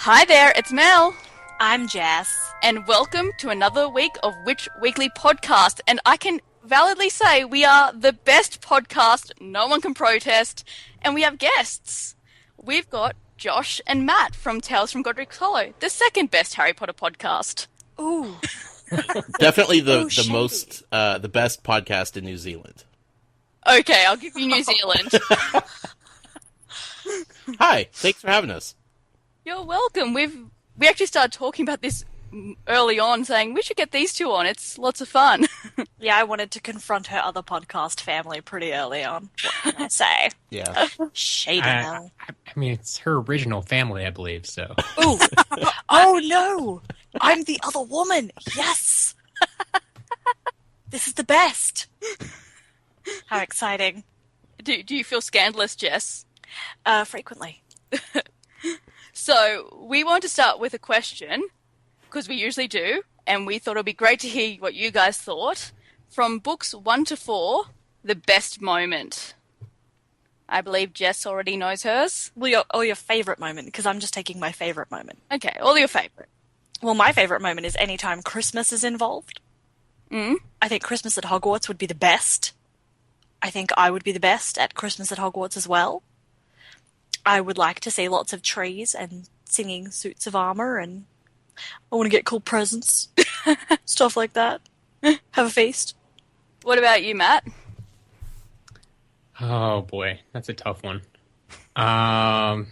Hi there, it's Mel, I'm Jess. and welcome to another week of Witch Weekly podcast. And I can validly say we are the best podcast, no one can protest, and we have guests. We've got Josh and Matt from Tales from Godric's Hollow, the second best Harry Potter podcast. Ooh. Definitely the shady. the best podcast in New Zealand. Okay, I'll give you New Zealand. Hi, thanks for having us. You're welcome. We actually started talking about this early on, saying we should get these two on. It's lots of fun. Yeah, I wanted to confront her other podcast family pretty early on. What can I say? Yeah. Shady hell. I mean, it's her original family, I believe, so. Ooh. Oh no! I'm the other woman! Yes! This is the best! How exciting. Do you feel scandalous, Jess? Frequently. So, we want to start with a question, because we usually do, and we thought it would be great to hear what you guys thought. From books 1 to 4, the best moment. I believe Jess already knows hers. Well, your favourite moment, because I'm just taking my favourite moment. Okay, all your favourite. Well, my favourite moment is any time Christmas is involved. Mm? I think Christmas at Hogwarts would be the best. I think I would be the best at Christmas at Hogwarts as well. I would like to see lots of trees and singing suits of armour, and I want to get cool presents. Stuff like that. Have a feast. What about you, Matt? Oh boy, that's a tough one. I'm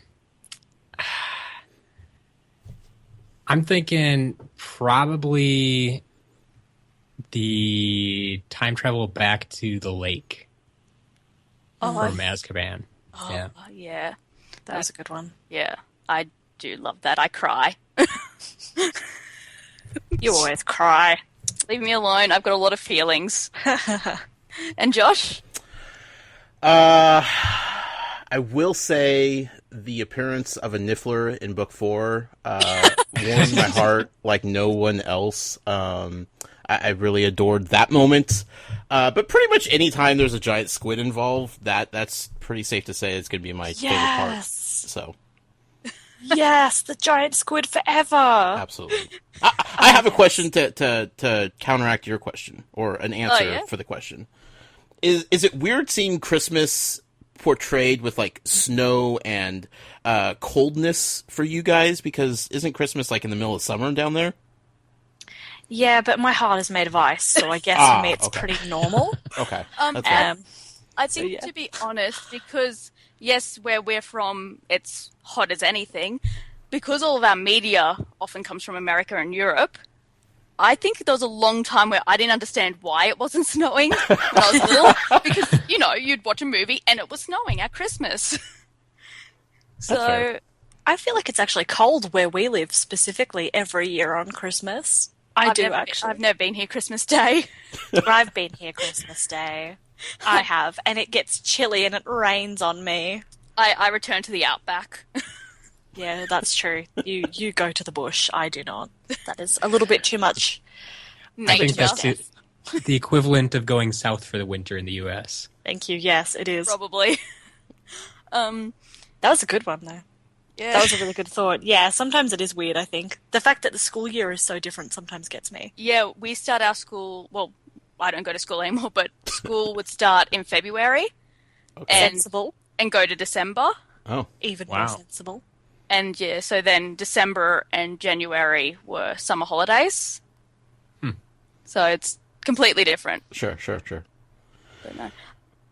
thinking probably the time travel back to the lake from Azkaban. Oh, Yeah. yeah. That was a good one. Yeah, I do love that. I cry. You always cry. Leave me alone. I've got a lot of feelings. And Josh? I will say the appearance of a Niffler in book 4 warmed my heart like no one else. I really adored that moment. But pretty much any time there's a giant squid involved, that's pretty safe to say it's going to be my favorite part. So, Yes, the giant squid forever. absolutely. I have a question to counteract your question, or an answer for the question. Is it weird seeing Christmas portrayed with like snow and coldness for you guys? Because isn't Christmas like in the middle of summer down there? Yeah, but my heart is made of ice, so I guess for me it's pretty normal. Okay. I think, yeah. to be honest, because, yes, where we're from, it's hot as anything, because all of our media often comes from America and Europe, I think there was a long time where I didn't understand why it wasn't snowing when I was little, because, you'd watch a movie and it was snowing at Christmas. fair. I feel like it's actually cold where we live specifically every year on Christmas. Actually. I've never been here Christmas Day. I've been here Christmas Day. I have, and it gets chilly and it rains on me. I return to the outback. Yeah, that's true. You go to the bush. I do not. That is a little bit too much. I think Nature. that's the equivalent of going south for the winter in the U.S. Thank you. Yes, it is. Probably. That was a good one, though. Yeah. That was a really good thought. Yeah, sometimes it is weird, I think. The fact that the school year is so different sometimes gets me. Yeah, we start our school, well, I don't go to school anymore, but school would start in February Sensible. and go to December. Oh. Even Wow. more sensible. And yeah, so then December and January were summer holidays. So it's completely different. Sure. But no.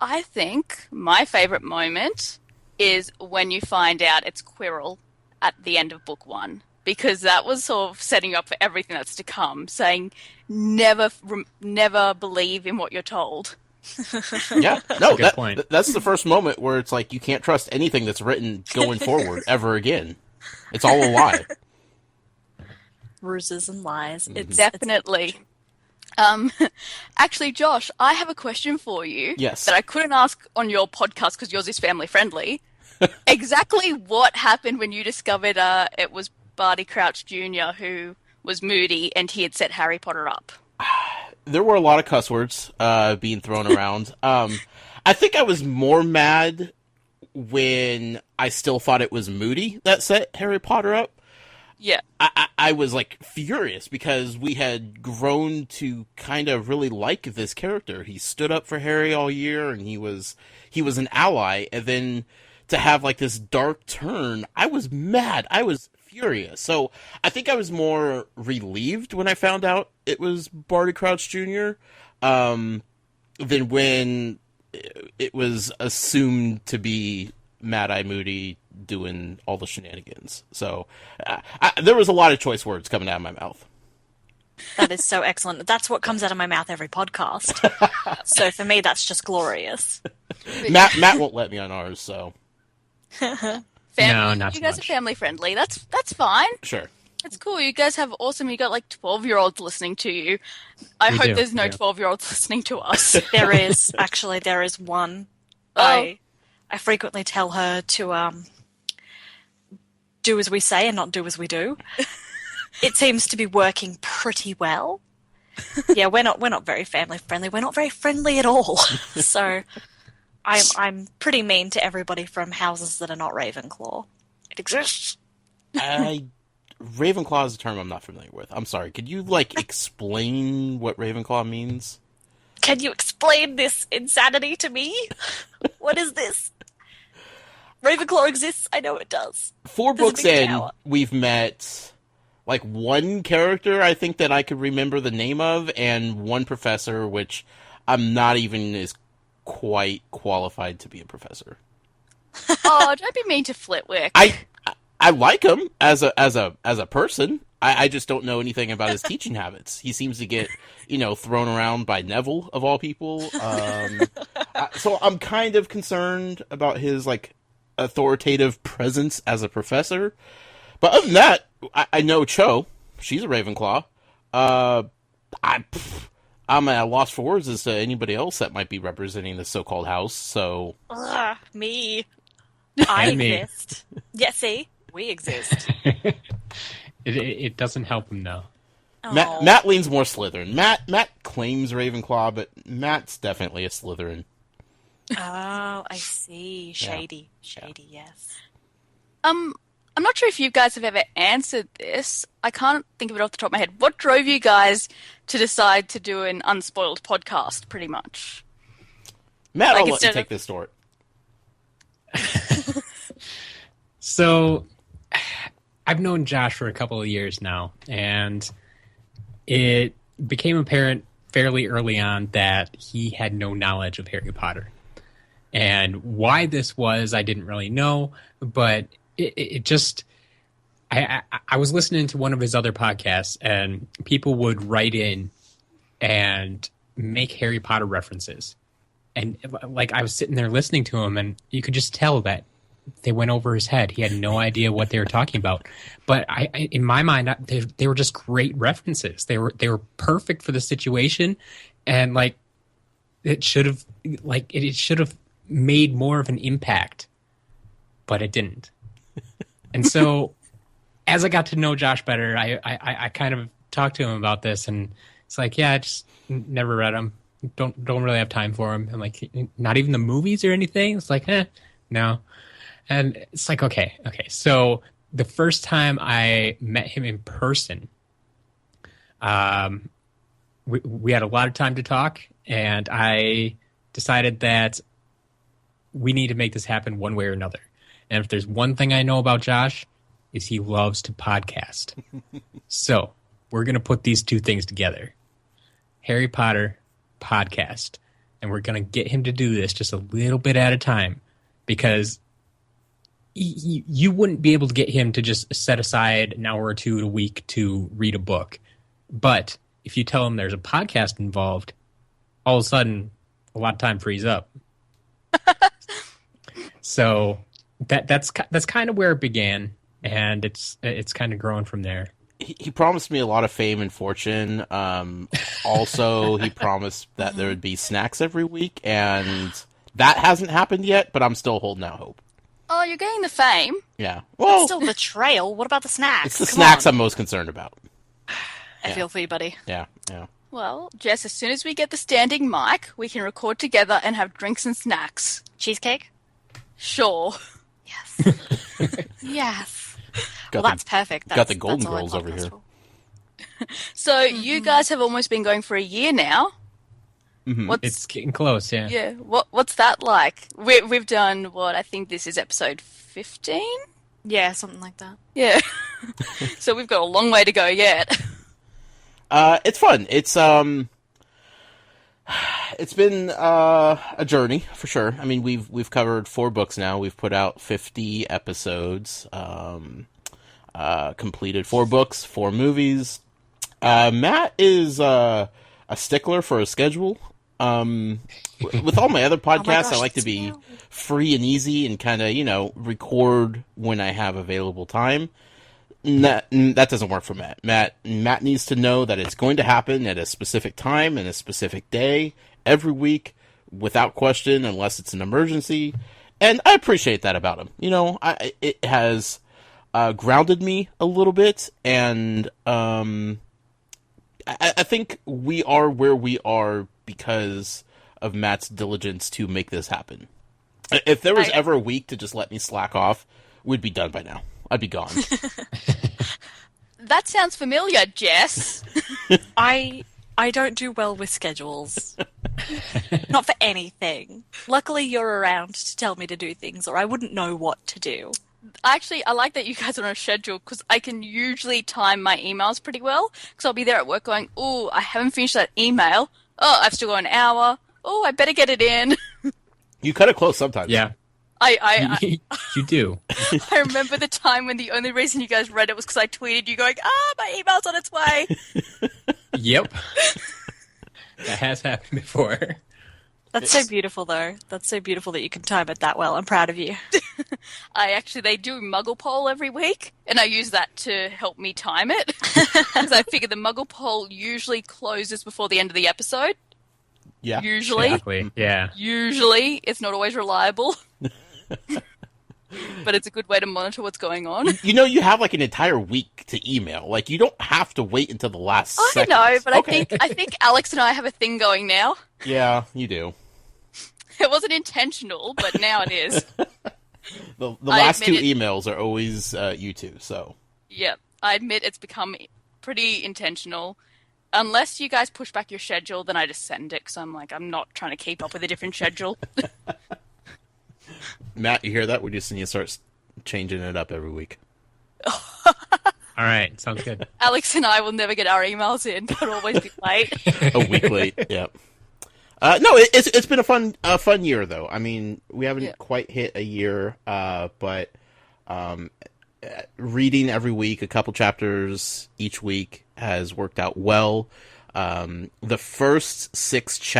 I think my favourite moment is when you find out it's Quirrell at the end of book 1. Because that was sort of setting you up for everything that's to come, saying never believe in what you're told. Yeah. No, Good point. that's the first moment where it's like you can't trust anything that's written going forward ever again. It's all a lie. Ruses and lies. It's Definitely. Actually, Josh, I have a question for you. Yes. That I couldn't ask on your podcast because yours is family friendly. Exactly what happened when you discovered it was Barty Crouch Jr. who was moody and he had set Harry Potter up? There were a lot of cuss words being thrown around. I think I was more mad when I still thought it was Moody that set Harry Potter up. Yeah. I was like furious because we had grown to kind of really like this character. He stood up for Harry all year, and he was an ally. And then to have like this dark turn, I was mad. I was furious. So I think I was more relieved when I found out it was Barty Crouch Jr. Than when it was assumed to be Mad Eye Moody doing all the shenanigans. So there was a lot of choice words coming out of my mouth. That is so excellent. That's what comes out of my mouth every podcast. So for me, that's just glorious. Matt won't let me on ours, so Family, No, not you so guys much. are family friendly. That's fine. sure. It's cool. You guys have awesome. You got like 12-year-olds listening to you. I We hope do, there's no yeah. 12-year-olds listening to us. There is one. Oh. I frequently tell her to do as we say and not do as we do. It seems to be working pretty well. Yeah, we're not very family friendly. We're not very friendly at all. So I'm pretty mean to everybody from houses that are not Ravenclaw. It exists. Ravenclaw is a term I'm not familiar with. I'm sorry. Could you explain what Ravenclaw means? Can you explain this insanity to me? What is this? Ravenclaw exists. I know it does. 4 There's a books big in, tower. we've met one character I think that I could remember the name of, and one professor, which I'm not even as quite qualified to be a professor. Oh, don't be mean to Flitwick. I like him as a person. I just don't know anything about his teaching habits. He seems to get, thrown around by Neville of all people. So I'm kind of concerned about his authoritative presence as a professor. But other than that, I know Cho. She's a Ravenclaw. I'm at a loss for words as to anybody else that might be representing the so-called house. So Ugh, me. I And me. exist. Yeah, see? We exist. It doesn't help him though. Oh. Matt leans more Slytherin. Matt claims Ravenclaw, but Matt's definitely a Slytherin. Oh, I see. Shady. Shady, yes. I'm not sure if you guys have ever answered this. I can't think of it off the top of my head. What drove you guys to decide to do an unspoiled podcast, pretty much? Matt, I'll let you instead take of- this story. So, I've known Josh for a couple of years now, and it became apparent fairly early on that he had no knowledge of Harry Potter. And why this was, I didn't really know, but it just... I was listening to one of his other podcasts, and people would write in and make Harry Potter references. And I was sitting there listening to him, and you could just tell that they went over his head. He had no idea what they were talking about. But I in my mind, they were just great references. They were perfect for the situation, and it should have made more of an impact, but it didn't. And so, as I got to know Josh better, I kind of talked to him about this, and it's I just never read them. Don't really have time for them. And not even the movies or anything. It's no. And it's okay. So the first time I met him in person, we had a lot of time to talk, and I decided that we need to make this happen one way or another. And if there's one thing I know about Josh, is he loves to podcast. So we're going to put these two things together. Harry Potter podcast. And we're going to get him to do this just a little bit at a time, because you wouldn't be able to get him to just set aside an hour or two a week to read a book. But if you tell him there's a podcast involved, all of a sudden a lot of time frees up. So that's kind of where it began, and it's kind of grown from there. He promised me a lot of fame and fortune. Also, he promised that there would be snacks every week, and that hasn't happened yet, but I'm still holding out hope. Oh, you're getting the fame. Yeah. Well, Still betrayal. What about the snacks? it's the Come snacks on. I'm most concerned about. I feel for you, buddy. Yeah. Well, Jess, as soon as we get the standing mic, we can record together and have drinks and snacks. Cheesecake? Sure. Yes. Yes. Well, that's perfect. Got the That's Golden all I Girls over podcast here. for. So you guys have almost been going for a year now. Mhm. It's getting close, yeah. Yeah. What's that like? We've done what? I think this is episode 15. Yeah, something like that. Yeah. So we've got a long way to go yet. It's fun. It's been a journey for sure. I mean, we've covered 4 books now. We've put out 50 episodes. Completed 4 books, 4 movies. Matt is a stickler for a schedule. With all my other podcasts, gosh, I like to be free and easy and kind of, record when I have available time. That doesn't work for Matt. Matt needs to know that it's going to happen at a specific time and a specific day every week without question unless it's an emergency. And I appreciate that about him. It has grounded me a little bit, and I think we are where we are because of Matt's diligence to make this happen. If there was ever a week to just let me slack off, we'd be done by now. I'd be gone. That sounds familiar, Jess. I don't do well with schedules. Not for anything. Luckily, you're around to tell me to do things, or I wouldn't know what to do. Actually, I like that you guys are on a schedule because I can usually time my emails pretty well. Because I'll be there at work going, "Oh, I haven't finished that email. Oh, I've still got an hour. Oh, I better get it in." You cut it close sometimes. Yeah, I you do. I remember the time when the only reason you guys read it was because I tweeted you going, my email's on its way. Yep. That has happened before. That's so beautiful, though. That's so beautiful that you can time it that well. I'm proud of you. They do Muggle poll every week, and I use that to help me time it. Because I figure the Muggle poll usually closes before the end of the episode. Yeah. Usually. Exactly. Yeah. Usually. It's not always reliable. But it's a good way to monitor what's going on. You have like an entire week to email. Like, you don't have to wait until the last I second. know, but Okay. I think Alex and I have a thing going now. Yeah, you do. It wasn't intentional, but now it is. The last 2 admit it. emails are always you two, so. Yep, I admit it's become pretty intentional. Unless you guys push back your schedule, then I just send it because I'm not trying to keep up with a different schedule. Matt, you hear that? We just need to start changing it up every week. All right. Sounds good. Alex and I will never get our emails in. They'll always be late. A week late. Yep. No, it's been a fun year though. I mean, we haven't quite hit a year, but reading every week, a couple chapters each week has worked out well. The first 6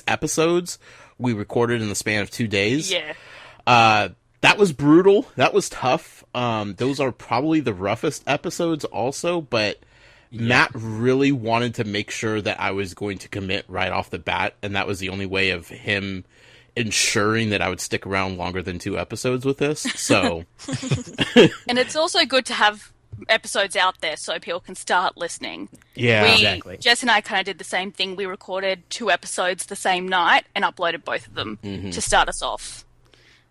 episodes we recorded in the span of 2 days. Yeah. That was brutal. That was tough. Those are probably the roughest episodes also, but Matt really wanted to make sure that I was going to commit right off the bat, and that was the only way of him ensuring that I would stick around longer than 2 episodes with this. So, And it's also good to have episodes out there so people can start listening. yeah. Exactly. Jess and I kind of did the same thing. We recorded 2 episodes the same night and uploaded both of them to start us off.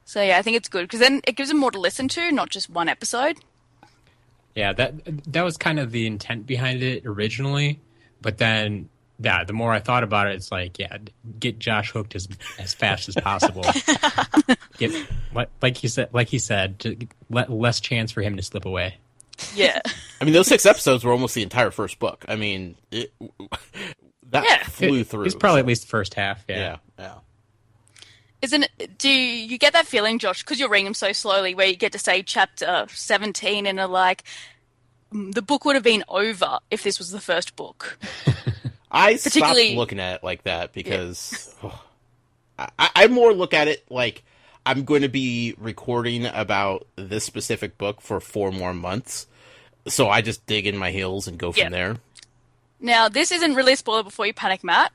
So yeah, I think it's good because then it gives them more to listen to, not just one episode. Yeah, that was kind of the intent behind it originally, but then the more I thought about it, it's like, get Josh hooked as fast as possible. Like he said, to let less chance for him to slip away. Yeah. I mean, those 6 episodes were almost the entire first book. I mean, flew through. It's probably at least the first half. Yeah. Do you get that feeling, Josh, because you're reading them so slowly, where you get to say chapter 17 and are like, the book would have been over if this was the first book. I stopped looking at it like that because I more look at it like I'm going to be recording about this specific book for 4 more months. So I just dig in my heels and go from there. Now, this isn't really a spoiler before you panic, Matt.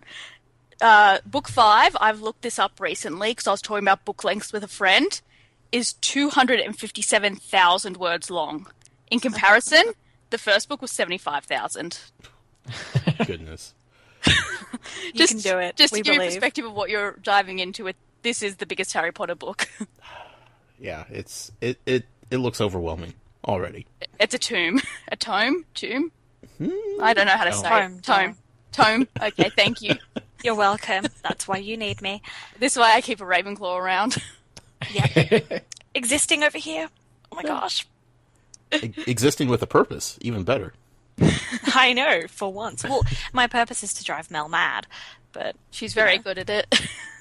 Book 5, I've looked this up recently because I was talking about book lengths with a friend, is 257,000 words long. In comparison, the first book was 75,000. Goodness. You can do it. Just We to give you a believe. perspective of what you're diving into, this is the biggest Harry Potter book. Yeah, It looks overwhelming already. It's a tomb. A tome? Tomb? I don't know how to say it. Tome. Okay, thank you. You're welcome. That's why you need me. This is why I keep a Ravenclaw around. Yeah. Existing over here. Oh my gosh. Existing with a purpose, even better. I know, for once. Well, my purpose is to drive Mel mad, but... She's very good at it.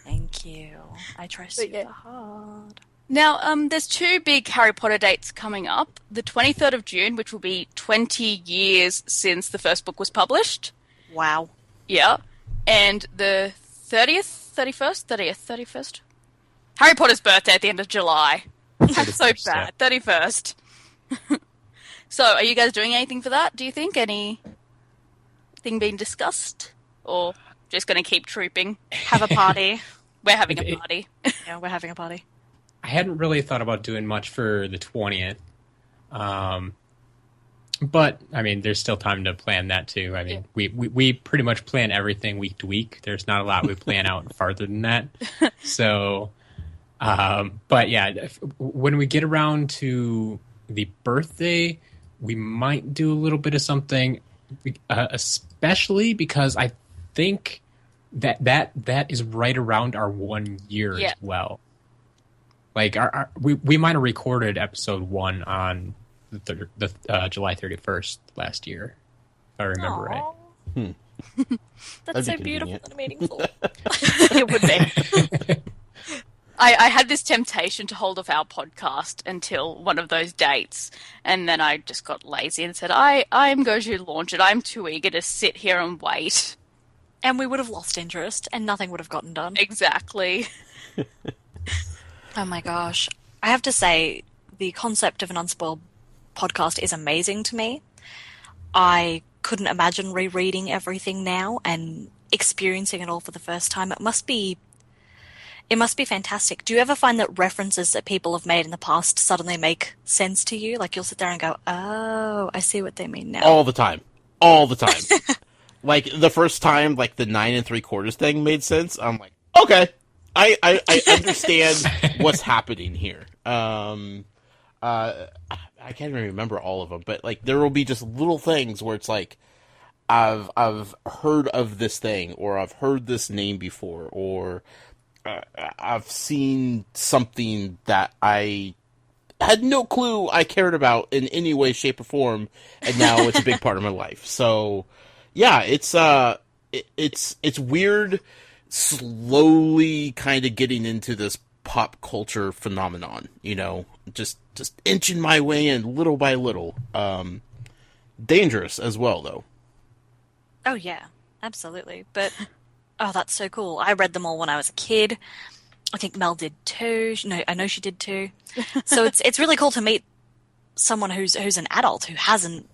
Thank you. I try super hard. Now, there's 2 big Harry Potter dates coming up. The 23rd of June, which will be 20 years since the first book was published. Wow. Yeah. And the 31st? Harry Potter's birthday at the end of July. That's so bad. 31st. So, are you guys doing anything for that, do you think? Anything being discussed? Or just going to keep trooping? Have a party. We're having a party. Yeah, we're having a party. I hadn't really thought about doing much for the 20th. But, I mean, there's still time to plan that, too. I mean, we pretty much plan everything week to week. There's not a lot we plan out farther than that. So, but yeah, when we get around to the birthday, we might do a little bit of something, especially because I think that is right around our 1 year as well. Like, we might have recorded episode 1 on the July 31st last year, if I remember right. That's so beautiful and meaningful. It would be. I had this temptation to hold off our podcast until one of those dates, and then I just got lazy and said, I'm going to launch it. I'm too eager to sit here and wait. And we would have lost interest, and nothing would have gotten done. Exactly. Oh my gosh. I have to say, the concept of an Unspoiled podcast is amazing to me. I couldn't imagine rereading everything now and experiencing it all for the first time. It must be fantastic. Do you ever find that references that people have made in the past suddenly make sense to you? Like, you'll sit there and go, oh, I see what they mean now. All the time. Like, the first time, like, the 9 3/4 thing made sense, I'm like, okay, I understand what's happening here. I can't even remember all of them, but, like, there will be just little things where it's like, I've heard of this thing, or I've heard this name before, or I've seen something that I had no clue I cared about in any way, shape, or form, and now it's a big part of my life. So, yeah, it's weird, slowly kind of getting into this pop culture phenomenon, you know, just inching my way in little by little. Dangerous as well, though. Oh, yeah, absolutely. But, oh, that's so cool. I read them all when I was a kid. I think Mel did too. No, I know she did too. So it's really cool to meet someone who's an adult who hasn't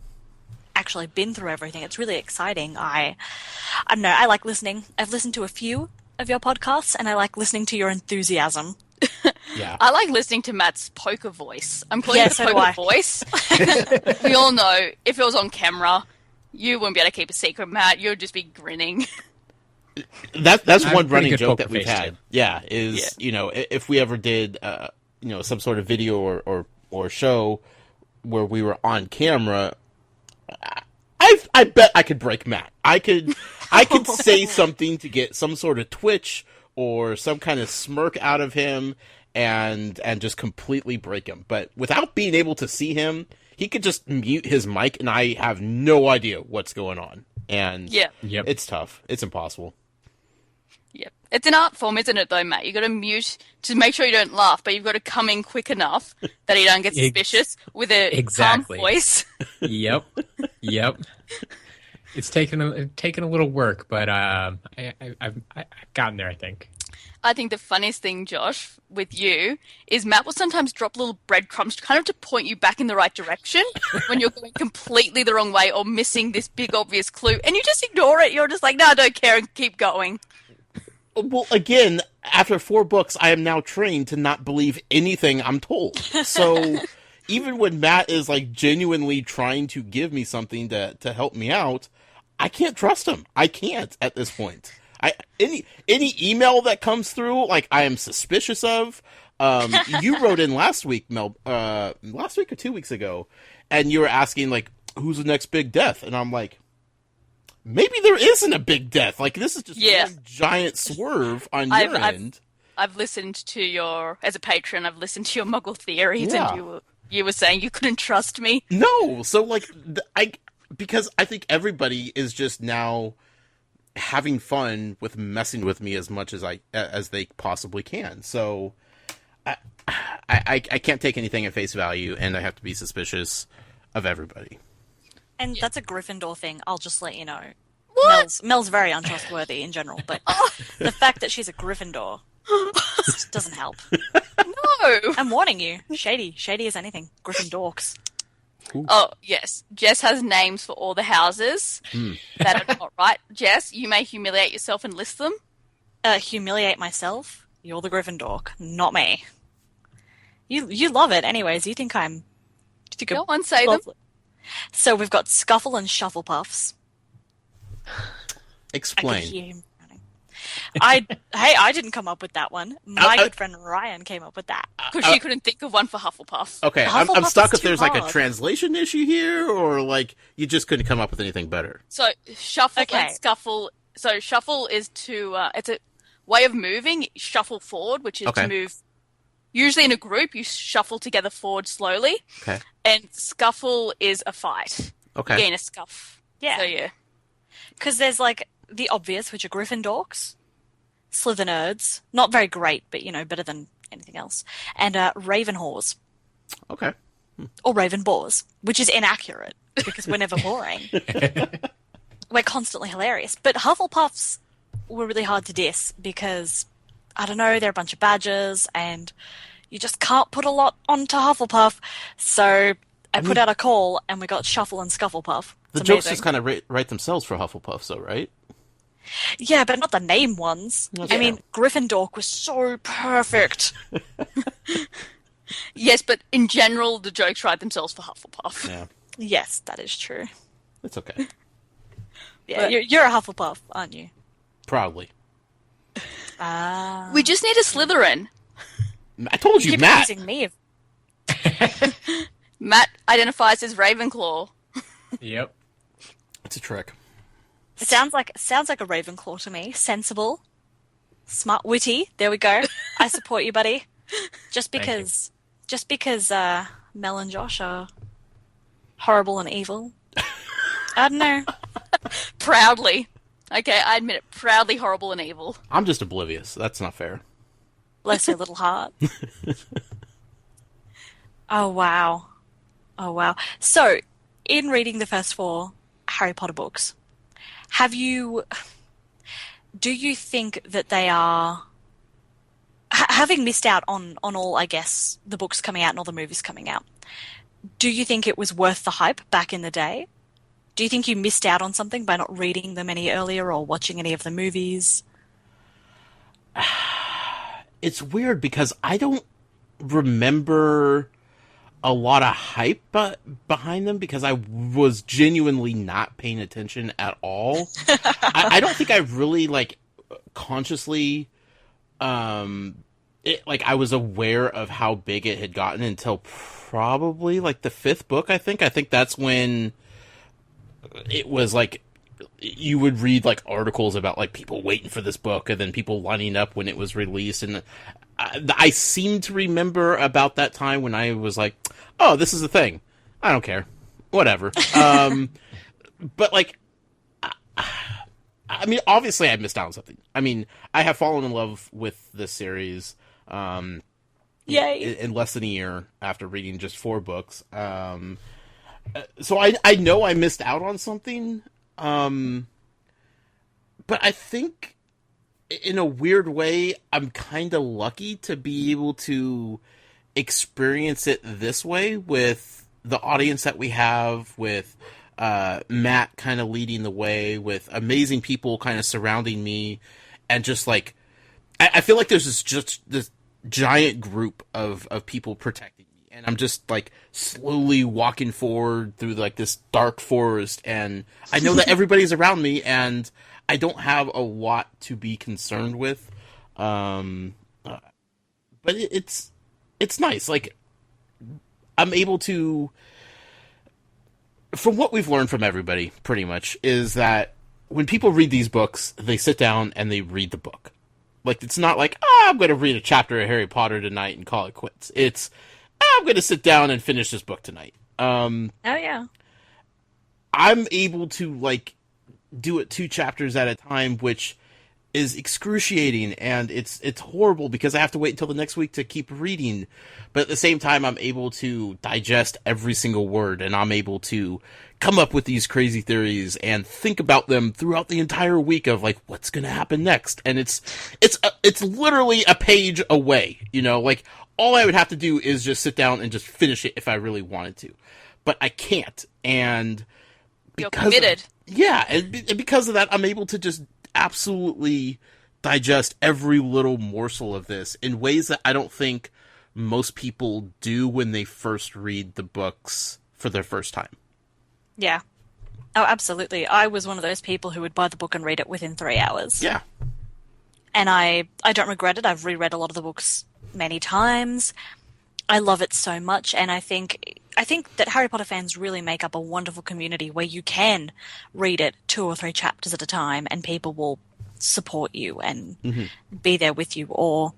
actually been through everything. It's really exciting. I don't know. I like listening. I've listened to a few of your podcasts, and I like listening to your enthusiasm. Yeah, I like listening to Matt's poker voice. I'm calling it the so do poker I. voice. We all know if it was on camera, you wouldn't be able to keep a secret, Matt. You'd just be grinning. That's I have one a pretty running good joke poker that we've face, had. too. Yeah, you know, if we ever did some sort of video or show where we were on camera, I bet I could break Matt. I could say something to get some sort of twitch or some kind of smirk out of him and just completely break him. But without being able to see him, he could just mute his mic and I have no idea what's going on. And it's tough. It's impossible. Yep. It's an art form, isn't it, though, Matt? You've got to mute to make sure you don't laugh, but you've got to come in quick enough that you don't get suspicious with a calm voice. Yep. It's taken a little work, but I've gotten there, I think. I think the funniest thing, Josh, with you is Matt will sometimes drop little breadcrumbs kind of to point you back in the right direction when you're going completely the wrong way or missing this big obvious clue, and you just ignore it. You're just like, no, I don't care, and keep going. Well, again, after 4 books, I am now trained to not believe anything I'm told. So even when Matt is like genuinely trying to give me something to help me out, I can't trust him. I can't at this point. Any email that comes through, like, I am suspicious of. You wrote in last week, Mel, last week or 2 weeks ago, and you were asking, like, who's the next big death? And I'm like, maybe there isn't a big death. Like, this is just one giant swerve on your end. I've listened to as a patron, I've listened to your Muggle theories, and you were saying you couldn't trust me. No, so, like, because I think everybody is just now having fun with messing with me as much as they possibly can. So I can't take anything at face value, and I have to be suspicious of everybody. And that's a Gryffindor thing, I'll just let you know. What? Mel's very untrustworthy in general, but the fact that she's a Gryffindor just doesn't help. No! I'm warning you. Shady. Shady as anything. Gryffindorks. Oh, yes. Jess has names for all the houses that are not right. Jess, you may humiliate yourself and list them. Humiliate myself? You're the Gryffindor, not me. You love it anyways. You think I'm... Go on, say them. So we've got Scuffle and Shufflepuffs. Explain. I could hear him running. I didn't come up with that one. My good friend Ryan came up with that. Because she couldn't think of one for Hufflepuff. Okay, Hufflepuff I'm stuck is if there's too like a hard. translation issue here, or like you just couldn't come up with anything better. So Shuffle and Scuffle. So Shuffle is it's a way of moving. Shuffle forward, which is to move. Usually in a group, you shuffle together forward slowly. Okay. And Scuffle is a fight. Okay. You gain a scuff. Yeah. So yeah. Because there's like the obvious, which are Gryffindorks, Slythernerds, not very great, but better than anything else, and Ravenhaws. Okay. Or Ravenboars, which is inaccurate because we're never boring. We're constantly hilarious. But Hufflepuffs were really hard to diss because, I don't know, they're a bunch of badgers and you just can't put a lot onto Hufflepuff. So I put out a call and we got Shuffle and Scufflepuff. The jokes just kind of write themselves for Hufflepuff, though, right? Yeah, but not the name ones. Okay. I mean, Gryffindor was so perfect. Yes, but in general, the jokes write themselves for Hufflepuff. Yeah. Yes, that is true. It's okay. Yeah, But- you're a Hufflepuff, aren't you? Proudly. We just need a Slytherin. I told you, keep Matt. accusing me of... Matt identifies as Ravenclaw. Yep. It's a trick. It sounds like a Ravenclaw to me. Sensible, smart, witty. There we go. I support you, buddy. Just because Mel and Josh are horrible and evil. I don't know. Proudly. Okay, I admit it. Proudly horrible and evil. I'm just oblivious. That's not fair. Bless your little heart. Oh wow. So, in reading the first 4 Harry Potter books, do you think that they are, having missed out on all, I guess, the books coming out and all the movies coming out, do you think it was worth the hype back in the day? Do you think you missed out on something by not reading them any earlier or watching any of the movies? It's weird because I don't remember a lot of hype behind them because I was genuinely not paying attention at all. I don't think I really consciously I was aware of how big it had gotten until probably the 5th book. I think that's when it was you would read articles about people waiting for this book and then people lining up when it was released, and I seem to remember about that time when I was like, oh, this is a thing, I don't care, whatever. But I mean, obviously I missed out on something. I mean, I have fallen in love with this series Yay. in less than a year after reading just 4 books. So I know I missed out on something. But I think in a weird way, I'm kind of lucky to be able to experience it this way with the audience that we have, with Matt kind of leading the way, with amazing people kind of surrounding me, and just I feel like there's this giant group of people protecting me. and I'm just like slowly walking forward through like this dark forest, and I know that everybody's around me, and I don't have a lot to be concerned with. But it's nice. Like, I'm able to, from what we've learned from everybody, pretty much, is that when people read these books, they sit down and they read the book. Like, it's not like, I'm going to read a chapter of Harry Potter tonight and call it quits. It's, I'm going to sit down and finish this book tonight. Oh, yeah. I'm able to, like, do it 2 chapters at a time, which is excruciating, and it's horrible because I have to wait until the next week to keep reading. But at the same time, I'm able to digest every single word, and I'm able to come up with these crazy theories and think about them throughout the entire week of like what's going to happen next. And it's literally a page away, you know, like all I would have to do is just sit down and just finish it if I really wanted to, but I can't. And you're committed. And because of that, I'm able to just absolutely digest every little morsel of this in ways that I don't think most people do when they first read the books for their first time. Yeah. Oh, absolutely. I was one of those people who would buy the book and read it within 3 hours. Yeah. And I don't regret it. I've reread a lot of the books many times. I love it so much, and I think that Harry Potter fans really make up a wonderful community where you can read it 2 or 3 chapters at a time and people will support you and be there with you. Or,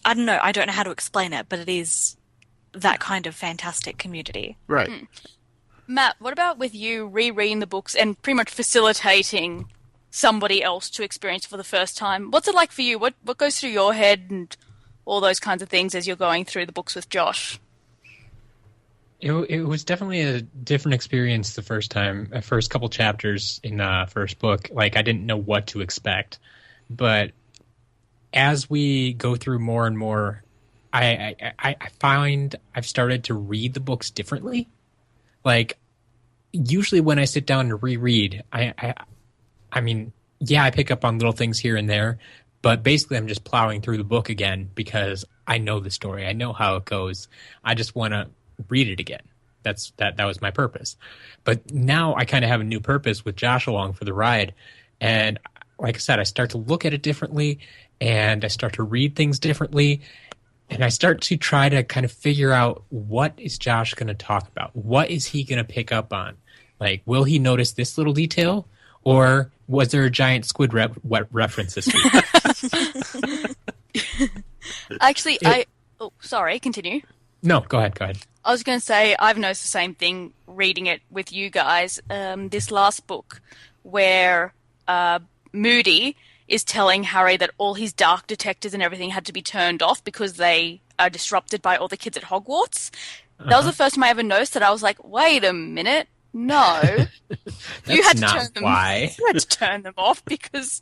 I don't know how to explain it, but it is that kind of fantastic community. Right. Matt, what about with you rereading the books and pretty much facilitating somebody else to experience for the first time? What's it like for you? What goes through your head and all those kinds of things as you're going through the books with Josh? It was definitely a different experience the first time, first couple chapters in the first book. Like, I didn't know what to expect. But as we go through more and more, I find I've started to read the books differently. Like, usually when I sit down and reread, I mean, yeah, I pick up on little things here and there, but basically I'm just plowing through the book again because I know the story. I know how it goes. I just want to read it again. That was my purpose. But now I kind of have a new purpose with Josh along for the ride. And like I said, I start to look at it differently, and I start to read things differently. And I start to try to kind of figure out, what is Josh going to talk about? What is he going to pick up on? Like, will he notice this little detail? Or was there a giant squid reference this week? Actually, sorry, continue. No, go ahead. I was going to say, I've noticed the same thing reading it with you guys. This last book where Moody is telling Harry that all his dark detectors and everything had to be turned off because they are disrupted by all the kids at Hogwarts. That was the first time I ever noticed that. I was like, wait a minminute, no. You had to turn them off because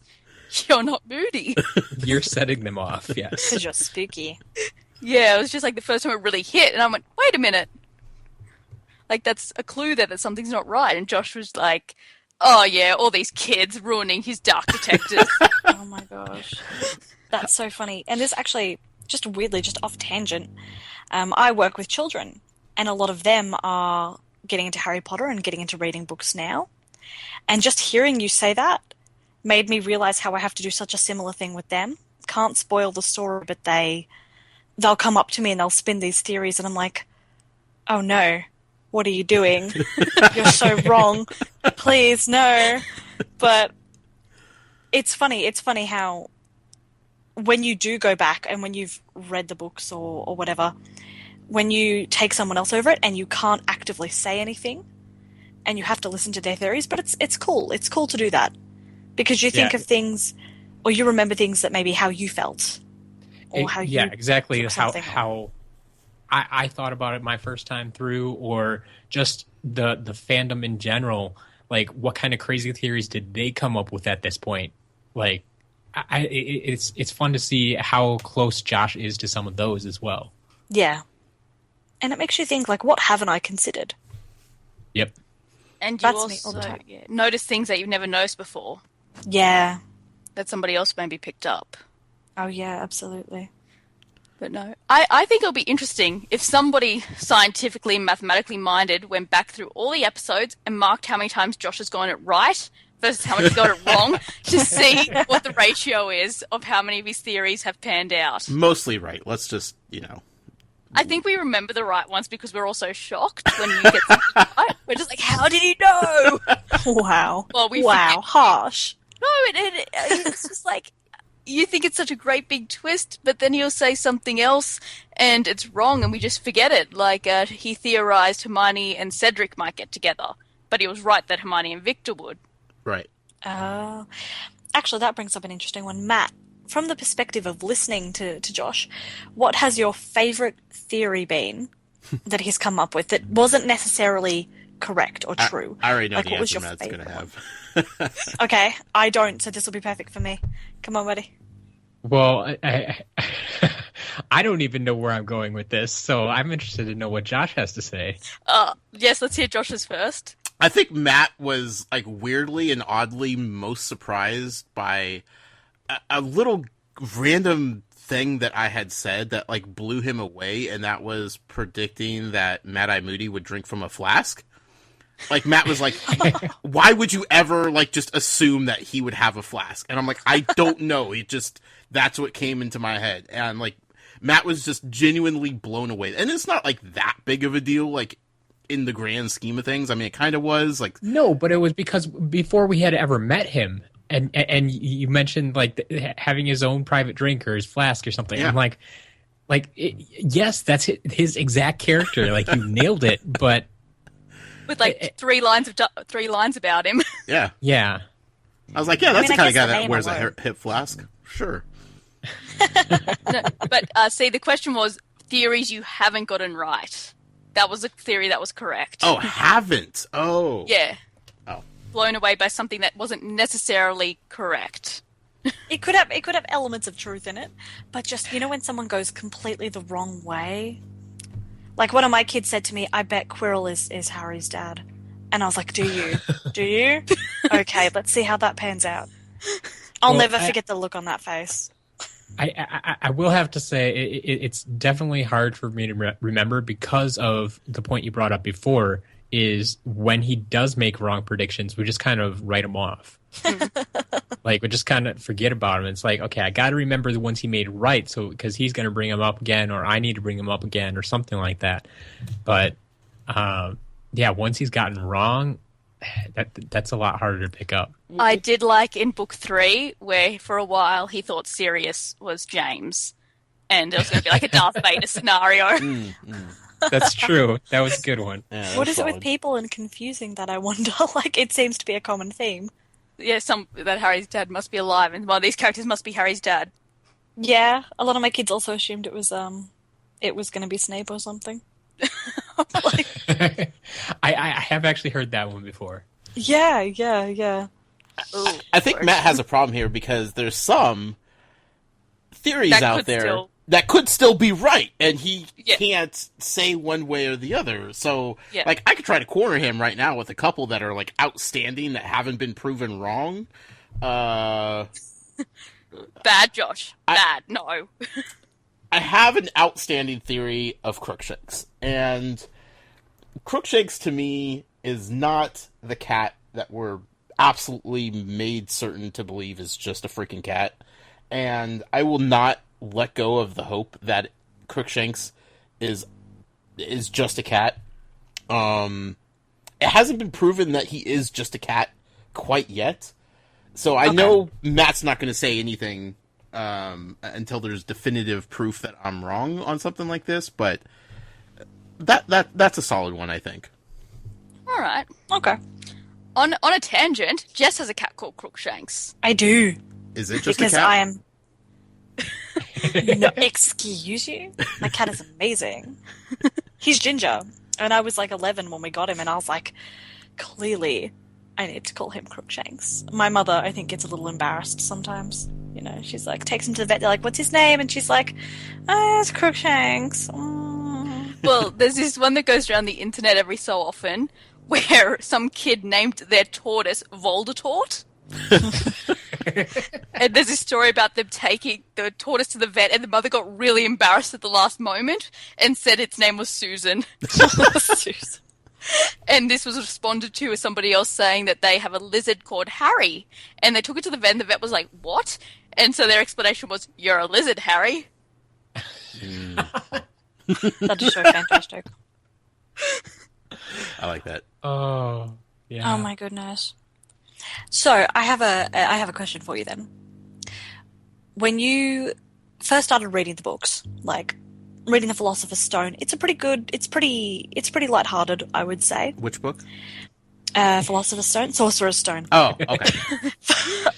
you're not Moody. You're setting them off, yes. Because you're spooky. Yeah, it was just like the first time it really hit, and I went, wait a minute. Like, that's a clue there that something's not right. And Josh was like, oh yeah, all these kids ruining his dark detectors. Oh my gosh. That's so funny. And this actually, just weirdly, just off tangent, I work with children, and a lot of them are getting into Harry Potter and getting into reading books now. And just hearing you say that made me realize how I have to do such a similar thing with them. Can't spoil the story, but they'll come up to me and they'll spin these theories, and I'm like, oh no, what are you doing? You're so wrong. Please, no. But it's funny how when you do go back and when you've read the books or whatever, when you take someone else over it and you can't actively say anything and you have to listen to their theories, but it's cool. It's cool to do that because you think of things, or you remember things that maybe how you felt. Or how you exactly how I thought about it my first time through, or just the fandom in general. Like, what kind of crazy theories did they come up with at this point? Like, it's fun to see how close Josh is to some of those as well. Yeah, and it makes you think, like, what haven't I considered? Yep. And you also notice things that you've never noticed before. Yeah. That somebody else maybe picked up. Oh yeah, absolutely. But no, I think it'll be interesting if somebody scientifically and mathematically minded went back through all the episodes and marked how many times Josh has gotten it right versus how much he's got it wrong to see what the ratio is of how many of his theories have panned out. Mostly right. Let's just, I think we remember the right ones because we're all so shocked when you get something right. We're just like, how did he know? Wow. Well, wow, harsh. No, it's just like, you think it's such a great big twist, but then he'll say something else and it's wrong and we just forget it. Like, he theorized Hermione and Cedric might get together, but he was right that Hermione and Victor would. Right. Actually, that brings up an interesting one. Matt, from the perspective of listening to Josh, what has your favorite theory been that he's come up with that wasn't necessarily correct or true? I already know like, the what was answer your Matt's going to favorite have. Okay, I don't, so this will be perfect for me. Come on, buddy. Well, I don't even know where I'm going with this, so I'm interested to know what Josh has to say. Yes, let's hear Josh's first. I think Matt was, like, weirdly and oddly most surprised by a little random thing that I had said that, like, blew him away, and that was predicting that Mad-Eye Moody would drink from a flask. Like, Matt was like, why would you ever, like, just assume that he would have a flask? And I'm like, I don't know. That's what came into my head. And, like, Matt was just genuinely blown away. And it's not, like, that big of a deal, like, in the grand scheme of things. I mean, it kind of was, like... No, but it was because before we had ever met him, and you mentioned, like, having his own private drink or his flask or something. Yeah. I'm like, yes, that's his exact character. Like, you nailed it, but... With, like, three lines about him. Yeah. Yeah. I was like, yeah, that's the kind of guy that name wears alone. a hip flask. Sure. No, but, see, the question was theories you haven't gotten right. That was a theory that was correct. Oh, haven't? Oh. Yeah. Oh. Blown away by something that wasn't necessarily correct. It could have elements of truth in it, but just, when someone goes completely the wrong way? Like, one of my kids said to me, I bet Quirrell is Harry's dad. And I was like, do you? Do you? Okay, let's see how that pans out. I'll never forget the look on that face. I will have to say it's definitely hard for me to remember because of the point you brought up before is when he does make wrong predictions, we just kind of write him off. Like, we just kind of forget about him. It's like, okay, I got to remember the ones he made right, so because he's going to bring him up again, or I need to bring him up again, or something like that. But yeah, once he's gotten wrong, that's a lot harder to pick up. I did like in book 3 where for a while he thought Sirius was James, and it was going to be like a Darth Vader scenario. That's true. That was a good one. Yeah, What is it solid. with people and confusing that, I wonder? Like, it seems to be a common theme. Yeah, that Harry's dad must be alive, and one of these characters must be Harry's dad. Yeah, a lot of my kids also assumed it was going to be Snape or something. I have actually heard that one before. Yeah. Ooh, I think Matt has a problem here because there's some theories That out could there still- that could still be right, and he Yeah. can't say one way or the other. So, Yeah. like, I could try to corner him right now with a couple that are, like, outstanding that haven't been proven wrong. Bad, Josh. Bad. No. I have an outstanding theory of Crookshanks, and Crookshanks to me is not the cat that we're absolutely made certain to believe is just a freaking cat, and I will not let go of the hope that Crookshanks is just a cat. It hasn't been proven that he is just a cat quite yet, so I know Matt's not going to say anything until there's definitive proof that I'm wrong on something like this, but that's a solid one, I think. All right. Okay. On a tangent, Jess has a cat called Crookshanks. I do. Is it just Because a cat? I am... No, excuse you? My cat is amazing. He's ginger. And I was like 11 when we got him, and I was like, clearly, I need to call him Crookshanks. My mother, I think, gets a little embarrassed sometimes. She's like, takes him to the vet, they're like, what's his name? And she's like, oh, it's Crookshanks. Well, there's this one that goes around the internet every so often where some kid named their tortoise Voldemort. And there's this story about them taking the tortoise to the vet, and the mother got really embarrassed at the last moment and said its name was Susan. Susan. And this was responded to as somebody else saying that they have a lizard called Harry. And they took it to the vet, and the vet was like, what? And so their explanation was, you're a lizard, Harry. That is so fantastic. I like that. Oh, yeah. Oh my goodness. So I have a question for you then. When you first started reading the books, like reading The Philosopher's Stone, it's pretty lighthearted, I would say. Which book? Philosopher's Stone, Sorcerer's Stone. Oh, okay.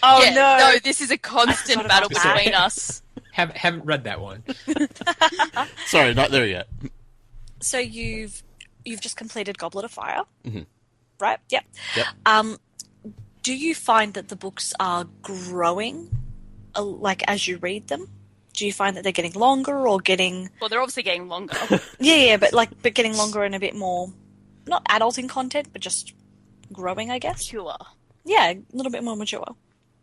Oh Yeah, no. this is a constant forgot battle about that. between us. Haven't read that one. Sorry, not there yet. So you've just completed Goblet of Fire, Mm-hmm. right? Yep. Yep. Do you find that the books are growing, like as you read them? Do you find that they're getting longer or getting? Well, they're obviously getting longer. Yeah, but getting longer and a bit more, not adult in content, but just growing, I guess. Sure. Yeah, a little bit more mature.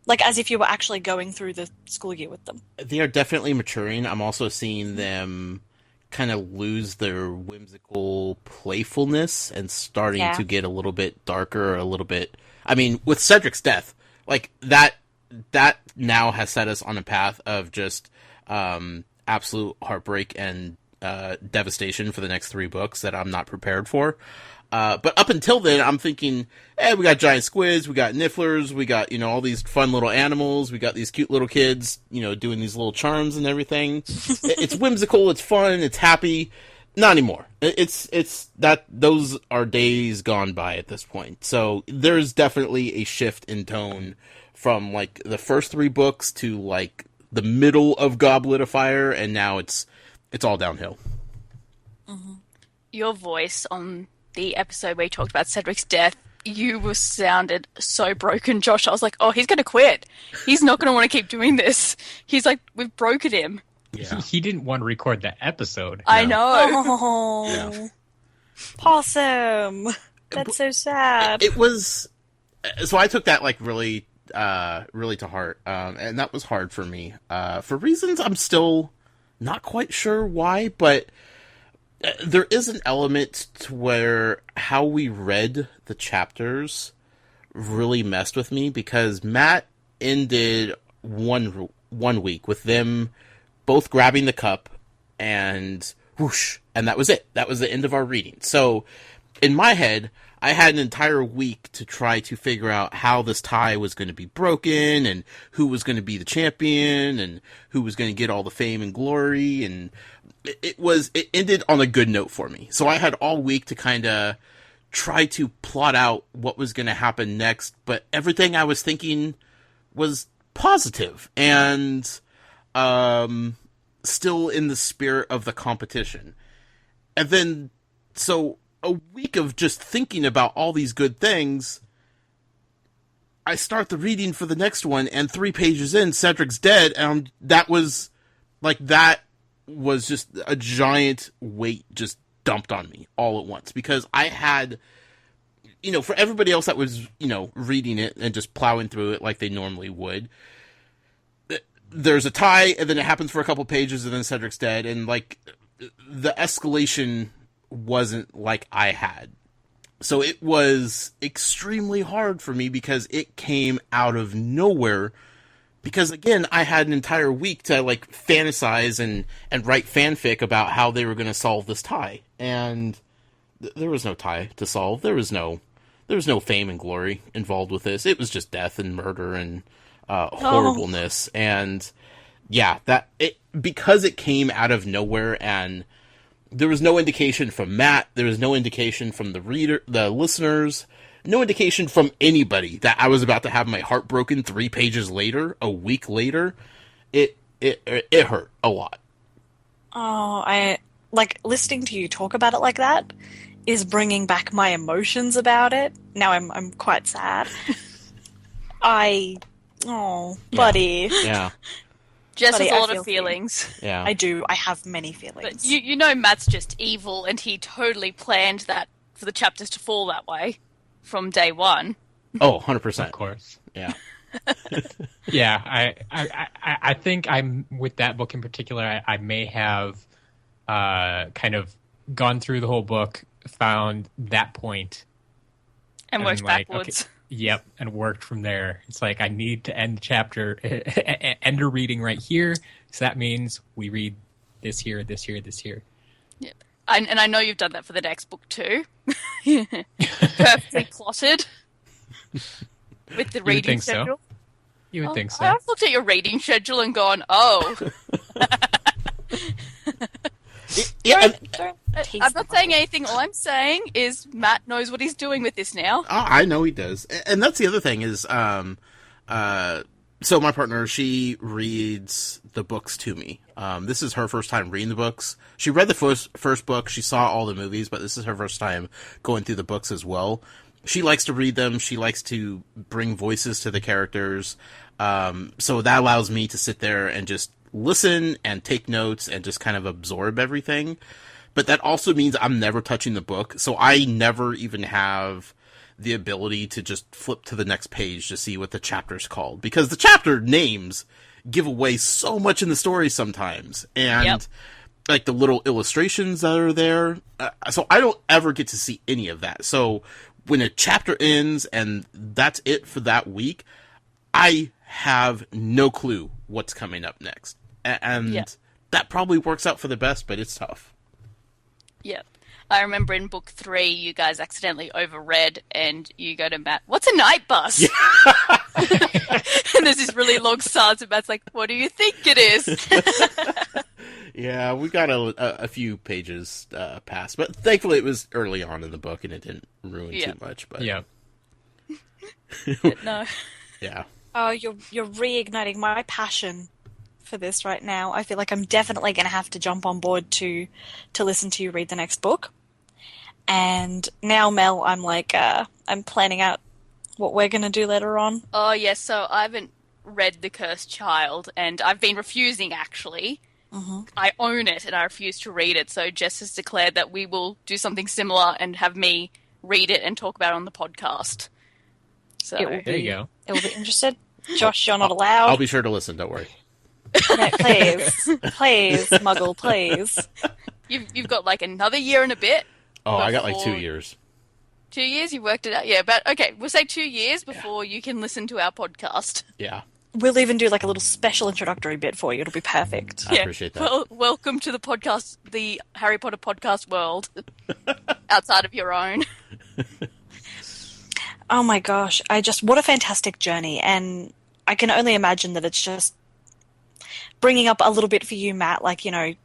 Like as if you were actually going through the school year with them. They are definitely maturing. I'm also seeing them kind of lose their whimsical playfulness and starting Yeah. to get a little bit darker, a little bit. I mean, with Cedric's death, like that now has set us on a path of just absolute heartbreak and devastation for the next 3 books that I'm not prepared for. But up until then, I'm thinking, we got giant squids, we got nifflers, we got, all these fun little animals, we got these cute little kids, doing these little charms and everything. It's whimsical, it's fun, it's happy. Not anymore. It's that those are days gone by at this point. So there's definitely a shift in tone from like the first 3 books to like the middle of Goblet of Fire, and now it's all downhill. Your voice on the episode where you talked about Cedric's death, you sounded so broken, Josh. I was like, oh, he's going to quit. He's not going to want to keep doing this. He's like, we've broken him. Yeah. He didn't want to record that episode. I know. Oh, Yeah. Possum. That's so sad. It was, so I took that like really to heart, and that was hard for me for reasons I'm still not quite sure why, but there is an element to where how we read the chapters really messed with me, because Matt ended one week with them both grabbing the cup and whoosh, and that was it. That was the end of our reading. So in my head, I had an entire week to try to figure out how this tie was going to be broken and who was going to be the champion and who was going to get all the fame and glory, and it ended on a good note for me. So I had all week to kind of try to plot out what was going to happen next, but everything I was thinking was positive and still in the spirit of the competition. And then, so a week of just thinking about all these good things, I start the reading for the next one, and 3 pages in, Cedric's dead, and that was just a giant weight just dumped on me all at once, because I had, for everybody else that was, reading it and just plowing through it like they normally would, there's a tie, and then it happens for a couple pages, and then Cedric's dead, and like the escalation wasn't like I had. So it was extremely hard for me because it came out of nowhere. Because again, I had an entire week to like fantasize and write fanfic about how they were going to solve this tie, and there was no tie to solve. There was no fame and glory involved with this. It was just death and murder and horribleness. And yeah, because it came out of nowhere, and there was no indication from Matt, there was no indication from the listeners, no indication from anybody that I was about to have my heart broken 3 pages later, a week later. It hurt a lot. Oh, I like listening to you talk about it like that is bringing back my emotions about it. Now I'm quite sad. Buddy. Yeah. Jess Buddy, has a I lot feel of for you. feelings. Yeah. I do. I have many But feelings. you know Matt's just evil, and he totally planned that for the chapters to fall that way from day one. Oh, 100%. Of course. Yeah. Yeah, I think I'm with that book in particular. I may have kind of gone through the whole book, found that point, And and worked like, backwards. okay, yep, and worked from there. It's like I need to end the chapter, end a reading right here. So that means we read this here, this here, this here. Yep. And I know you've done that for the next book too. Perfectly plotted with the You would reading think so. schedule. You would Oh, think so. I've looked at your reading schedule and gone, oh. Yeah, and, Don't tease I'm not them. saying anything. All I'm saying is Matt knows what he's doing with this now. I know he does, and that's the other thing is, so my partner, she reads the books to me. This is her first time reading the books. She read the first book, she saw all the movies, but this is her first time going through the books as well. She likes to read them. She likes to bring voices to the characters. So that allows me to sit there and just listen and take notes and just kind of absorb everything. But that also means I'm never touching the book, so I never even have the ability to just flip to the next page to see what the chapter's called. Because the chapter names give away so much in the story sometimes. And Yep. like the little illustrations that are there. So I don't ever get to see any of that. So when a chapter ends and that's it for that week, I have no clue what's coming up next. And Yeah. that probably works out for the best, but it's tough. Yep. I remember in book 3, you guys accidentally overread, and you go to Matt, "What's a night bus?" And there's this really long silence, and Matt's like, "What do you think it is?" Yeah, we got a few pages past, but thankfully it was early on in the book and it didn't ruin Yeah. too much. But Yeah. No. yeah. Oh, you're reigniting my passion for this right now. I feel like I'm definitely going to have to jump on board to listen to you read the next book. And now, Mel, I'm like, I'm planning out what we're going to do later on. Oh, yes, so I haven't read The Cursed Child, and I've been refusing, actually. I own it, and I refuse to read it, so Jess has declared that we will do something similar and have me read it and talk about it on the podcast. So, It will There you go. It will be interested. Josh, you're not allowed. I'll be sure to listen, don't worry. No, please, please, Muggle, please. you've got like another year and a bit. Oh, I got like Before- 2 years. 2 years? You worked it out? Yeah, but okay, we'll say 2 years before you can listen to our podcast. Yeah, We'll even do like a little special introductory bit for you. It'll be perfect. I appreciate that. Well, welcome to the podcast, the Harry Potter podcast world, outside of your own. Oh my gosh, what a fantastic journey. And I can only imagine that it's just bringing up a little bit for you, Matt. Like, I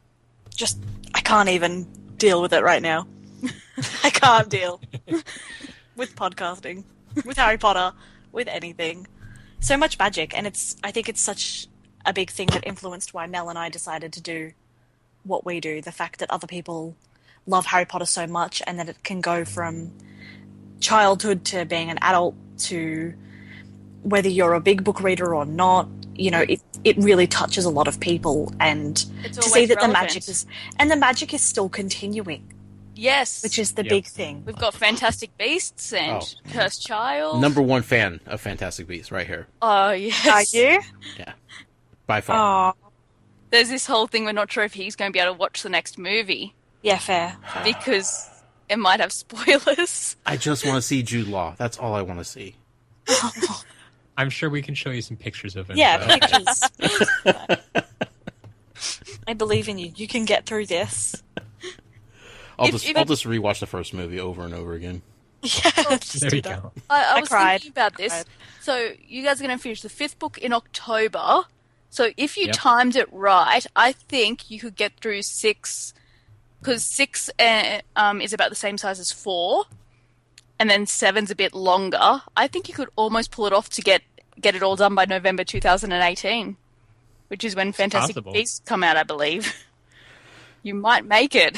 can't even deal with it right now. I can't deal with podcasting, with Harry Potter, with anything. So much magic. And I think it's such a big thing that influenced why Mel and I decided to do what we do. The fact that other people love Harry Potter so much and that it can go from childhood to being an adult to whether you're a big book reader or not, it really touches a lot of people, and It's to see always that the relevant. magic is still continuing, Yes. which is the Yep. big thing. We've got Fantastic Beasts and Cursed Child. Number one fan of Fantastic Beasts right here. Oh, yes. Are you? Yeah, by far. Oh, There's this whole thing, we're not sure if he's going to be able to watch the next movie yeah, fair. because it might have spoilers. I just want to see Jude Law. That's all I want to see. I'm sure we can show you some pictures of him. Yeah, but- pictures. I believe in you. You can get through this. I'll If- just if I'll it- just rewatch the first movie over and over again. Yeah, just There do you that. go. I I was cried. thinking about this. Cried. So you guys are going to finish the 5th book in October. So if you Yep. timed it right, I think you could get through 6, because 6 is about the same size as 4, and then 7's a bit longer. I think you could almost pull it off to get it all done by November 2018, which is when Fantastic possible. Beasts come out, I believe. You might make it.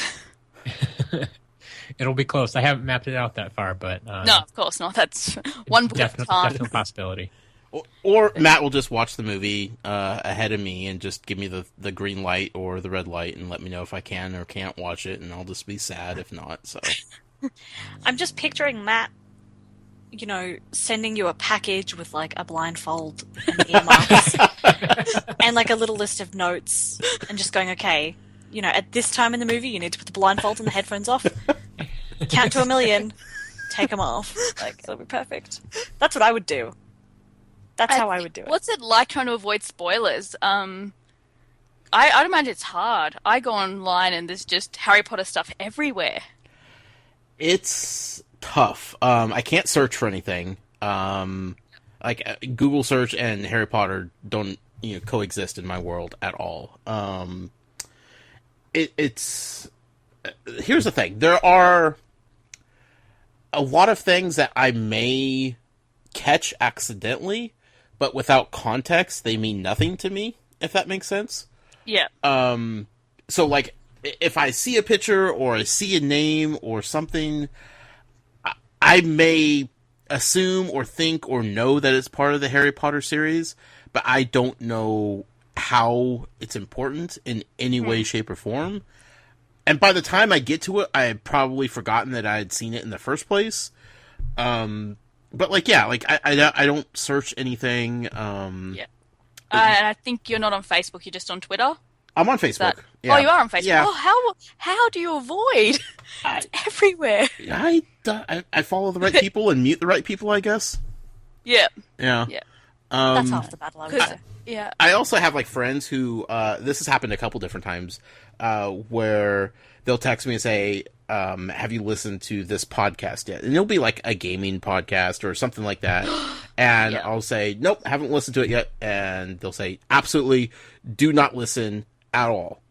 It'll be close. I haven't mapped it out that far, but No, of course not. That's one book at a time. definite possibility. Or Matt will just watch the movie ahead of me and just give me the green light or the red light and let me know if I can or can't watch it, and I'll just be sad if not. So I'm just picturing Matt sending you a package with like a blindfold and earmuffs and like a little list of notes and just going, okay, at this time in the movie, you need to put the blindfold and the headphones off, count to 1,000,000, take them off. Like, it'll be perfect. That's what I would do. That's how I would do it. What's it like trying to avoid spoilers? I'd imagine it's hard. I go online and there's just Harry Potter stuff everywhere. It's tough. I can't search for anything. Google search and Harry Potter don't coexist in my world at all. It's here's the thing. There are a lot of things that I may catch accidentally, but without context, they mean nothing to me, if that makes sense. Yeah. So, like, if I see a picture or I see a name or something, I may assume or think or know that it's part of the Harry Potter series, but I don't know how it's important in any way, shape, or form. And by the time I get to it, I had probably forgotten that I had seen it in the first place. But I don't search anything. Yeah. And I think you're not on Facebook, you're just on Twitter. I'm on Facebook. Yeah. Oh, you are on Facebook. Yeah. Oh, how do you avoid? It's everywhere. I follow the right people and mute the right people, I guess. Yeah. Yeah. Yeah. That's half the battle, I would say. Yeah. I also have like friends who this has happened a couple different times where they'll text me and say, have you listened to this podcast yet? And it'll be like a gaming podcast or something like that. And I'll say, nope, haven't listened to it yet. And they'll say, absolutely do not listen at all.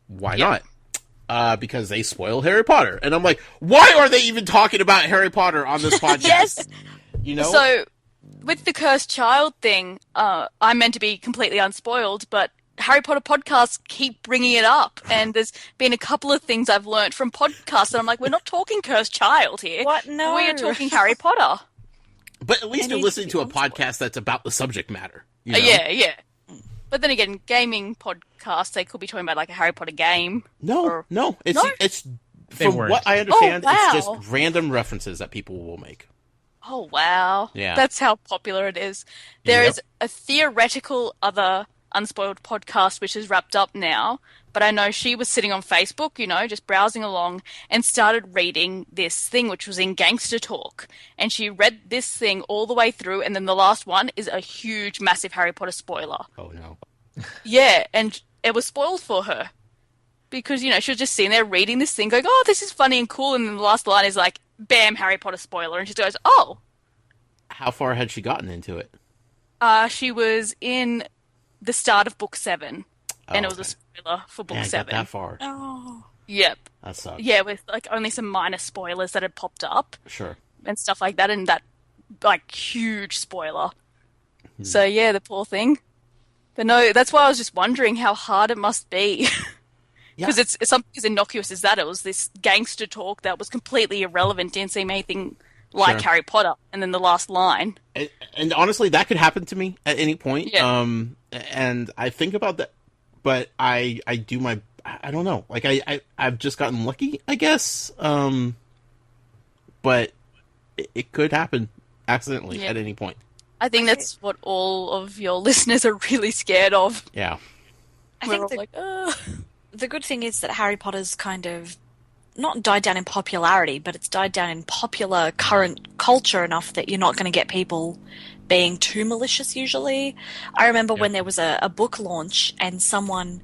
Why not? Because they spoil Harry Potter. And I'm like, why are they even talking about Harry Potter on this podcast? Yes. So with the cursed child thing, I'm meant to be completely unspoiled, but Harry Potter podcasts keep bringing it up, and there's been a couple of things I've learnt from podcasts, and I'm like, we're not talking cursed child here. What? No. We are talking Harry Potter. But at least you're listening to a podcast that's about the subject matter. Yeah. But then again, gaming podcasts, they could be talking about like a Harry Potter game. No. It's They from weren't. what I understand, Oh, wow. it's just random references that people will make. Oh, wow. Yeah. That's how popular it is. There is a theoretical other unspoiled podcast which is wrapped up now, but I know she was sitting on Facebook, just browsing along and started reading this thing which was in Gangster Talk. And she read this thing all the way through, and then the last one is a huge, massive Harry Potter spoiler. Oh, no. Yeah, and it was spoiled for her. Because, she was just sitting there reading this thing, going, oh, this is funny and cool, and then the last line is like, bam, Harry Potter spoiler, and she goes, oh. How far had she gotten into it? She was in the start of book 7, and it was a spoiler for book 7. Got that far. Oh. Yep. That sucks. Yeah, with like only some minor spoilers that had popped up Sure. and stuff like that, and that like huge spoiler. So yeah, the poor thing. But no, that's why I was just wondering how hard it must be. Because it's something as innocuous as that. It was this gangster talk that was completely irrelevant, didn't seem anything like Sure. Harry Potter. And then the last line. And honestly, that could happen to me at any point. Yeah. And I think about that, but I do my, I don't know. Like I've just gotten lucky, I guess. But it could happen accidentally at any point. I think that's what all of your listeners are really scared of. Yeah. I We're think all like, ugh. the good thing is that Harry Potter's kind of not died down in popularity, but it's died down in popular current culture enough that you're not going to get people being too malicious usually. I remember when there was a book launch and someone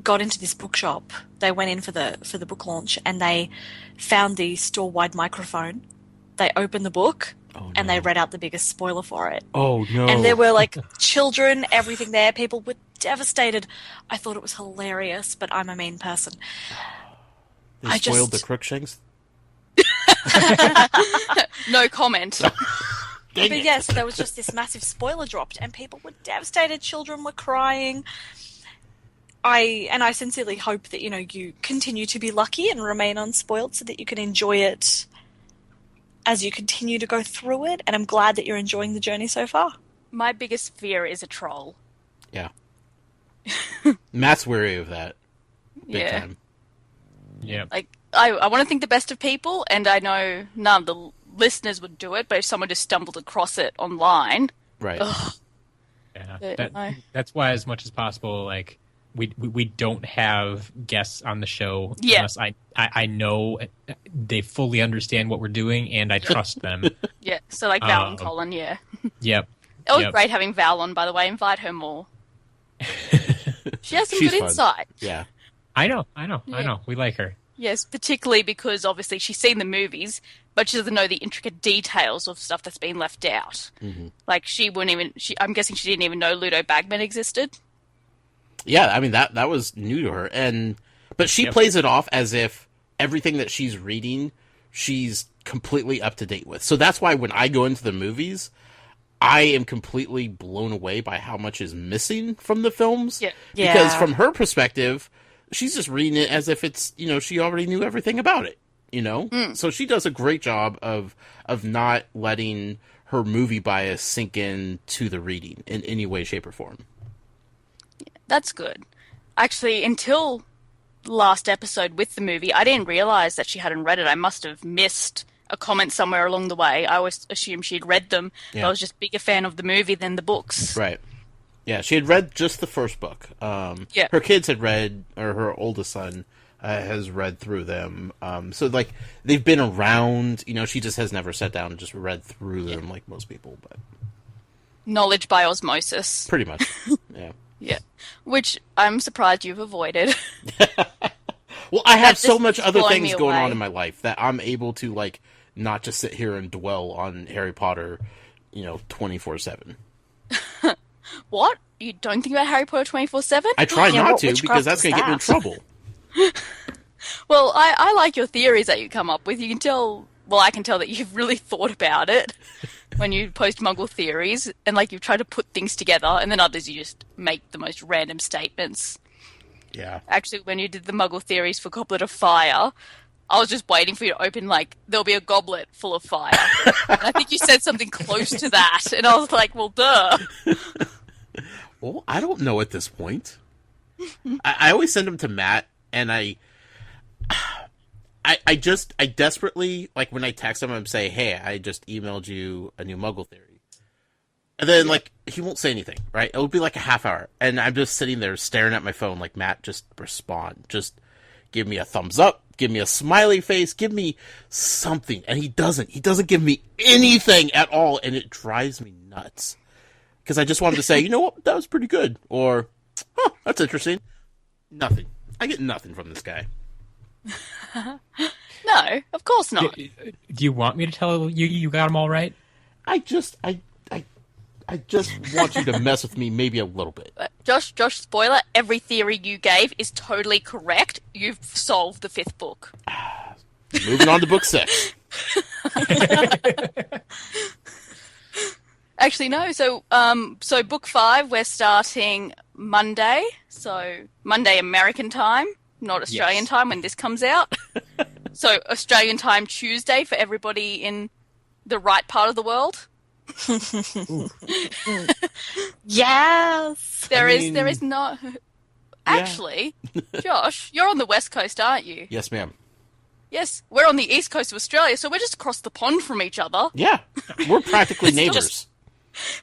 got into this bookshop. They went in for the book launch and they found the store-wide microphone. They opened the book and they read out the biggest spoiler for it. Oh, no. And there were like children, everything there. People were devastated. I thought it was hilarious, but I'm a mean person. They spoiled the Crookshanks? No comment. Dang But it. yes, there was just this massive spoiler dropped, and people were devastated. Children were crying. I sincerely hope that you continue to be lucky and remain unspoiled, so that you can enjoy it as you continue to go through it. And I'm glad that you're enjoying the journey so far. My biggest fear is a troll. Yeah. Matt's wary of that. Big time. Yeah. Like, I want to think the best of people, and I know none of the listeners would do it, but if someone just stumbled across it online, Right. ugh, Yeah, that's why, as much as possible, like we don't have guests on the show unless I know they fully understand what we're doing and I trust them. yeah. So like Val and Colin, yeah. Yep. It was great having Val on, by the way. Invite her more. She has some She's good fun. insight. Yeah. I know. We like her. Yes, particularly because obviously she's seen the movies, but she doesn't know the intricate details of stuff that's been left out. Mm-hmm. Like she wouldn't even. I'm guessing she didn't even know Ludo Bagman existed. Yeah, I mean that was new to her, but she plays it off as if everything that she's reading, she's completely up to date with. So that's why when I go into the movies, I am completely blown away by how much is missing from the films. Yeah. Because from her perspective, she's just reading it as if it's, she already knew everything about it, So she does a great job of not letting her movie bias sink in to the reading in any way, shape, or form. That's good. Actually, until last episode with the movie, I didn't realize that she hadn't read it. I must have missed a comment somewhere along the way. I always assumed she'd read them. Yeah. I was just a bigger fan of the movie than the books. Right. Yeah, she had read just the first book. Her kids had read, or her oldest son has read through them. So, like, they've been around. She just has never sat down and just read through them like most people. But Knowledge by osmosis. pretty much, yeah. Yeah. Which I'm surprised you've avoided. Well, I have This so much is other blowing things me going on away. in my life that I'm able to, like, not just sit here and dwell on Harry Potter, 24/7. What? You don't think about Harry Potter 24/7? I try Yeah, not what to witchcraft because that's is going to get me in that? trouble. Well, I like your theories that you come up with. You can tell, well, I can tell that you've really thought about it when you post Muggle theories, and like you've tried to put things together, and then others you just make the most random statements. Yeah. Actually, when you did the Muggle theories for Goblet of Fire, I was just waiting for you to open, like, there'll be a goblet full of fire. And I think you said something close to that, and I was like, well, duh. Well, I don't know at this point. I always send them to Matt, and I desperately, like, when I text him and say, hey, I just emailed you a new Muggle theory. And then, like, he won't say anything, right? It'll be like a half hour. And I'm just sitting there staring at my phone like, Matt, just respond. Just give me a thumbs up. Give me a smiley face. Give me something. And he doesn't. He doesn't give me anything at all. And it drives me nuts. Because I just wanted to say, you know what? That was pretty good. Or, oh, that's interesting. Nothing. I get nothing from this guy. No, of course not. Do you want me to tell you got them all right? I just want you to mess with me maybe a little bit. Josh, spoiler, every theory you gave is totally correct. You've solved the 5th book. Moving on to book 6. Actually, no. So book 5, we're starting Monday. So Monday American time, not Australian Yes. time when this comes out. So Australian time Tuesday for everybody in the right part of the world. Yes. There I mean, is not. Actually, Josh, you're on the West Coast, aren't you? Yes, ma'am. Yes, we're on the East Coast of Australia, so we're just across the pond from each other. Yeah, we're practically neighbors. just-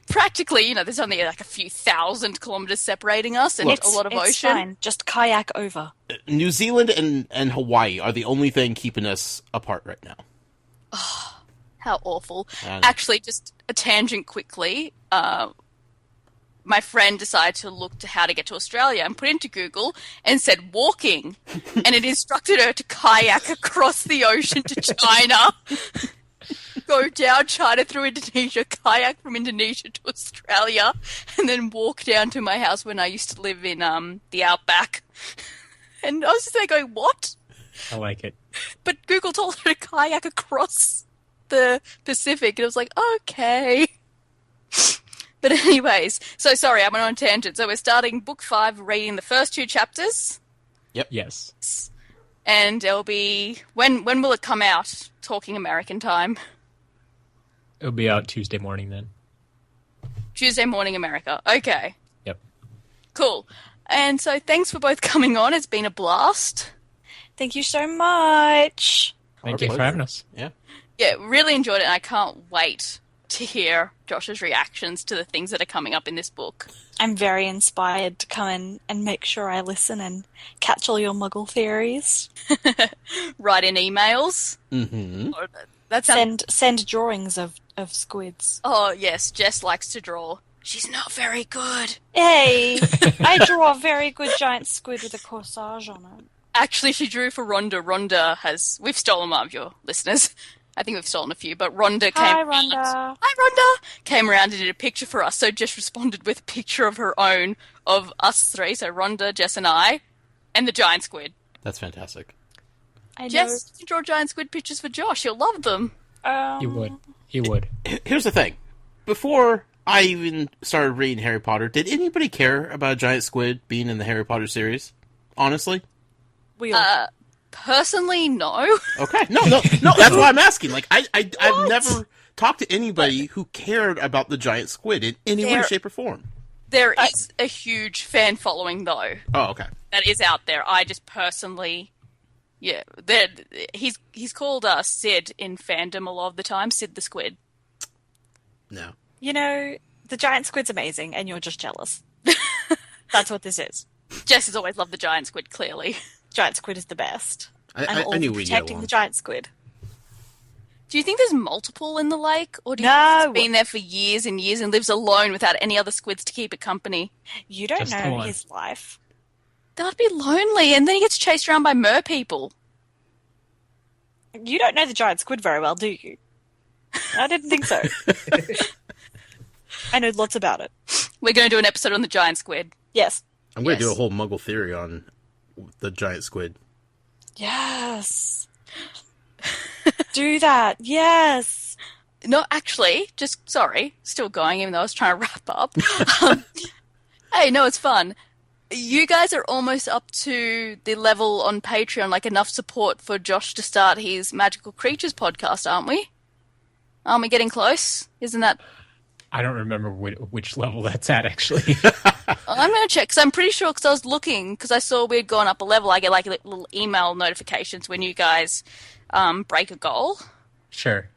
Practically, there's only like a few thousand kilometers separating us, and Look, a lot of It's ocean. fine. Just kayak over. New Zealand and Hawaii are the only thing keeping us apart right now. How awful. I know. Actually, just a tangent quickly. My friend decided to look to how to get to Australia and put into Google and said walking. And it instructed her to kayak across the ocean to China. Go down China through Indonesia, kayak from Indonesia to Australia, and then walk down to my house when I used to live in the outback. And I was just there going, what? I like it. But Google told her to kayak across the Pacific, and I was like, okay. But anyways, so sorry, I went on a tangent. So we're starting book 5, reading the first 2 chapters, Yes. and it'll be when will it come out? Talking American time, It'll be out Tuesday morning then. Tuesday morning America. Okay, Yep. cool. And so thanks for both coming on. It's been a blast. Thank you so much. Thank Our you for pleasure. having us. Yeah. Yeah, really enjoyed it, and I can't wait to hear Josh's reactions to the things that are coming up in this book. I'm very inspired to come in and make sure I listen and catch all your Muggle theories. Write in emails. Mm-hmm. That sounds... Send drawings of squids. Oh, yes, Jess likes to draw. She's not very good. Hey, I draw a very good giant squid with a corsage on it. Actually, she drew for Rhonda. Rhonda has... We've stolen one of your listeners. I think we've stolen a few, but Rhonda came... Hi, Rhonda. Hi, Rhonda! Came around and did a picture for us, so Jess responded with a picture of her own of us three, so Rhonda, Jess and I, and the giant squid. That's fantastic. I Jess, you draw giant squid pictures for Josh. He'll love them. He would. He would. Here's the thing. Before I even started reading Harry Potter, did anybody care about a giant squid being in the Harry Potter series? Honestly? We all... Personally, no. Okay. No, that's why I'm asking. Like, I've never talked to anybody who cared about the giant squid in any way, shape, or form. There is a huge fan following, though. Oh, okay. That is out there. I just personally... Yeah, he's called Sid in fandom a lot of the time, Sid the Squid. No. You know, the giant squid's amazing, and you're just jealous. That's what this is. Jess has always loved the giant squid, clearly. Giant squid is the best. I knew we'd get protecting one. the giant squid. Do you think there's multiple in the lake? Or do you No. think it's been there for years and years and lives alone without any other squids to keep it company? You don't Just the know one. his life. That'd be lonely, and then he gets chased around by mer people. You don't know the giant squid very well, do you? I didn't think so. I know lots about it. We're going to do an episode on the giant squid. Yes. I'm going to Yes. do a whole Muggle theory on the giant squid. Yes. Do that. Yes. No, actually, just, sorry, still going, even though I was trying to wrap up. Hey, no, it's fun. You guys are almost up to the level on Patreon, like enough support for Josh to start his Magical Creatures podcast, aren't we? Aren't we getting close? Isn't that... I don't remember which level that's at, actually. I'm going to check, because I'm pretty sure, because I was looking, because I saw we'd gone up a level. I get like little email notifications when you guys break a goal. Sure.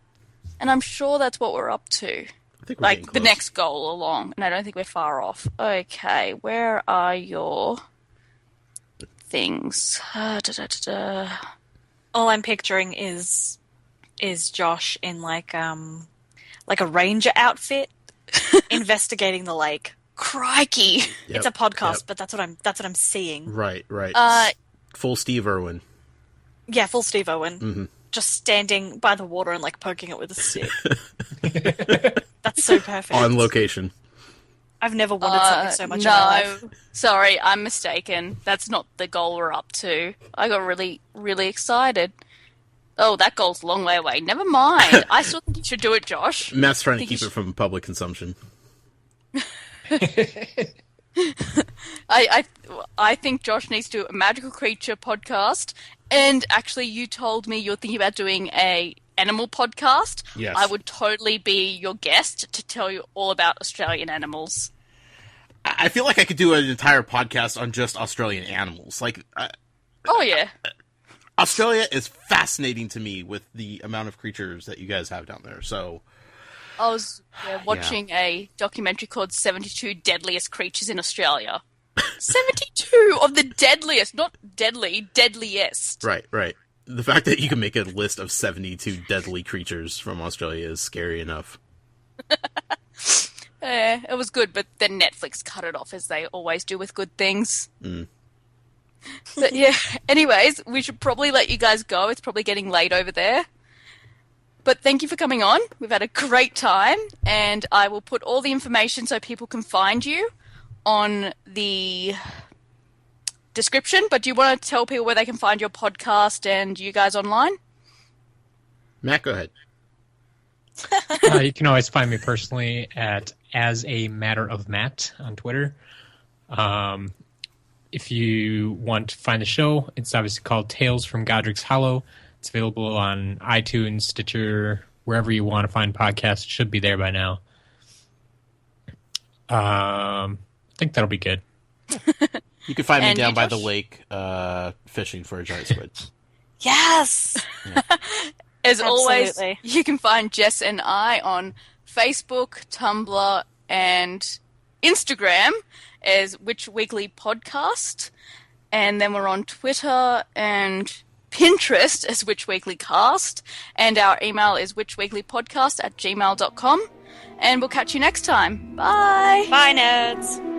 And I'm sure that's what we're up to. I think we're getting Like, the close. next goal along. And I don't think we're far off. Okay, where are your things? All I'm picturing is Josh in like a ranger outfit investigating the lake. Crikey! Yep, It's a podcast, yep. but that's what I'm seeing. Right. Uh, Full Steve Irwin. Yeah, full Steve Owen. Mm-hmm. Just standing by the water and like poking it with a stick. That's so perfect. On location. I've never wanted something so much in my life. No, sorry, I'm mistaken. That's not the goal we're up to. I got really, really excited. Oh, that goal's a long way away. Never mind. I still think you should do it, Josh. Matt's trying to Think you keep it from public consumption. I think Josh needs to do a Magical Creature podcast. And actually, you told me you're thinking about doing a animal podcast. Yes. I would totally be your guest to tell you all about Australian animals. I feel like I could do an entire podcast on just Australian animals. Like, Oh, yeah. Australia is fascinating to me with the amount of creatures that you guys have down there. So, I was watching a documentary called 72 Deadliest Creatures in Australia. 72 of the deadliest, not deadly, deadliest. right. The fact that you can make a list of 72 deadly creatures from Australia is scary enough. It was good, but then Netflix cut it off, as they always do with good things. But yeah, anyways, we should probably let you guys go. It's probably getting late over there. But thank you for coming on. We've had a great time, and I will put all the information so people can find you on the description. But do you want to tell people where they can find your podcast and you guys online? Matt, go ahead. You can always find me personally at As a Matter of Matt on Twitter. If you want to find the show, it's obviously called Tales from Godric's Hollow. It's available on iTunes, Stitcher, wherever you want to find podcasts. It should be there by now. I think that'll be good. You can find me And down you, by the Josh? lake fishing for a giant squid. Yes! As always, Absolutely. you can find Jess and I on Facebook, Tumblr, and Instagram as Witch Weekly Podcast. And then we're on Twitter and Pinterest as Witch Weekly Cast. And our email is witchweeklypodcast@gmail.com. And we'll catch you next time. Bye! Bye, nerds.